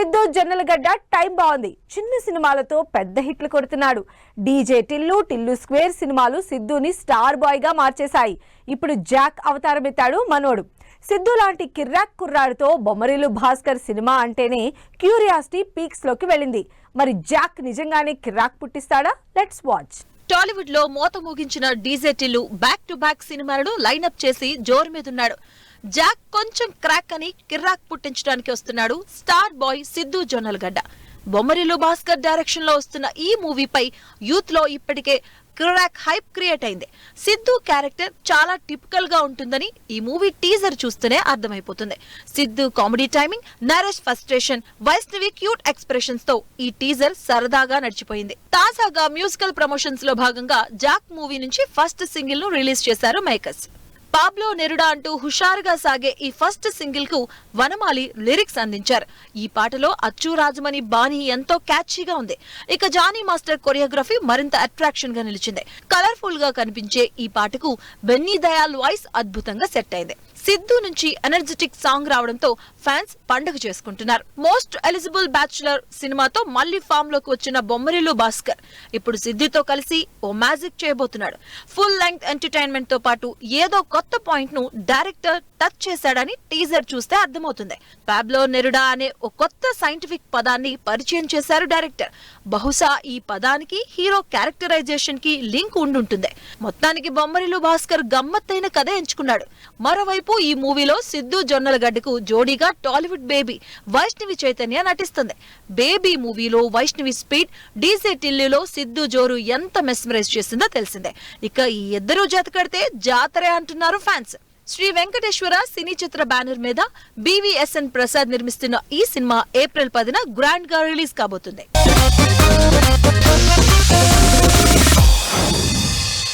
Siddhu Jonnalagadda time బాగుంది. చిన్న సినిమాలతో పెద్ద హిట్లు కొడుతున్నాడు. డీజే టిల్లు, టిల్లు స్క్వేర్ సినిమాలు సిద్ధుని స్టార్ బాయ్ గా మార్చేశాయి. ఇప్పుడు జాక్ అవతారం ఎత్తాడు మనోడు. సిద్ధు లాంటి కిర్రాక్ కుర్రాడితో బొమ్మరిల్లు భాస్కర్ సినిమా అంటేనే క్యూరియాసిటీ పీక్స్ లోకి వెళ్ళింది. మరి జాక్ నిజంగానే కిర్రాక్ పుట్టిస్తాడా? Let's watch. టాలీవుడ్ లో మోత మోగించిన DJ Tillu back to back సినిమాలను లైనప్ చేసి జోరు మీదున్నాడు. జాక్ కొంచెం క్రాక్ అని కిర్రాక్ పుట్టించడానికి వస్తున్నాడు star boy Siddhu Jonnalagadda. Bommarillu Bhaskar direction లో వస్తున్న ఈ మూవీపై యూత్ లో ఇప్పటికే కిర్రాక్ హైప్ క్రియేట్ అయింది. సిద్ధు క్యారెక్టర్ చాలా టిపికల్ గా ఉంటుందని ఈ మూవీ టీజర్ చూస్తేనే అర్థమైపోతుంది. Siddhu comedy timing, Naresh frustration, Vaishnavi cute expressions తో ఈ టీజర్ సరదాగా నడిచిపోయింది. తాజాగా మ్యూజికల్ ప్రమోషన్స్ లో భాగంగా జాక్ మూవీ నుంచి ఫస్ట్ సింగిల్ ను రిలీజ్ చేశారు మేకర్స్. పాబ్లో నెరుడా అంటూ హుషారుగా సాగే ఈ ఫస్ట్ సింగిల్ కు వనమాలి లిరిక్స్ అందించారు. ఈ పాటలో అచ్చు రాజమణి బాణి ఎంతో క్యాచీగా ఉంది. ఇక జానీ మాస్టర్ కొరియోగ్రఫీ మరింత అట్రాక్షన్ గా నిలిచింది. కలర్ఫుల్ గా కనిపించే ఈ పాటకు బెన్నీ దయాల్ వాయిస్ అద్భుతంగా సెట్ అయింది. సిద్ధు నుంచి ఎనర్జెటిక్ సాంగ్ రావడంతో ఫ్యాన్స్ పండుగ చేసుకుంటున్నారు. మోస్ట్ ఎలిజిబుల్ బ్యాచులర్ సినిమాతో మళ్లీ ఫామ్ లోకి వచ్చిన బొమ్మరిల్లు భాస్కర్ ఇప్పుడు సిద్ధుతో కలిసి ఓ మ్యాజిక్ చేయబోతున్నాడు. ఫుల్ లెంగ్త్ ఎంటర్టైన్మెంట్ తో పాటు ఏదో కొత్త పాయింట్ ను డైరెక్టర్ టచ్ చేశాడని టీజర్ చూస్తే అర్థమవుతుంది. పాబ్లో నెరుడా అనే ఓ కొత్త సైంటిఫిక్ పదాన్ని పరిచయం చేశారు డైరెక్టర్. బహుశా ఈ పదానికి హీరో క్యారెక్టరైజేషన్ కి లింక్ ఉండుంటుంది. మొత్తానికి బొమ్మరిల్లు భాస్కర్ గమ్మత్తైన కథ ఎంచుకున్నాడు. మరోవైపు ఈ మూవీలో సిద్ధు జొన్నలగడ్డకు జోడీగా టాలీవుడ్ బేబీ వైష్ణవి చైతన్య నటిస్తుంది. బేబీ మూవీలో వైష్ణవి స్పీడ్, డీజే టిల్లులో సిద్ధు జోరు ఎంత మెస్మరైజ్ చేసిందో తెలిసిందే. ఇక ఈ ఇద్దరు జత కడితే జాతరే అంటున్నారు ఫ్యాన్స్. శ్రీ వెంకటేశ్వర సినీ చిత్ర బ్యానర్ మీద BVSN ప్రసాద్ నిర్మిస్తున్న ఈ సినిమా ఏప్రిల్ 10న గ్రాండ్ గా రిలీజ్ కాబోతుంది.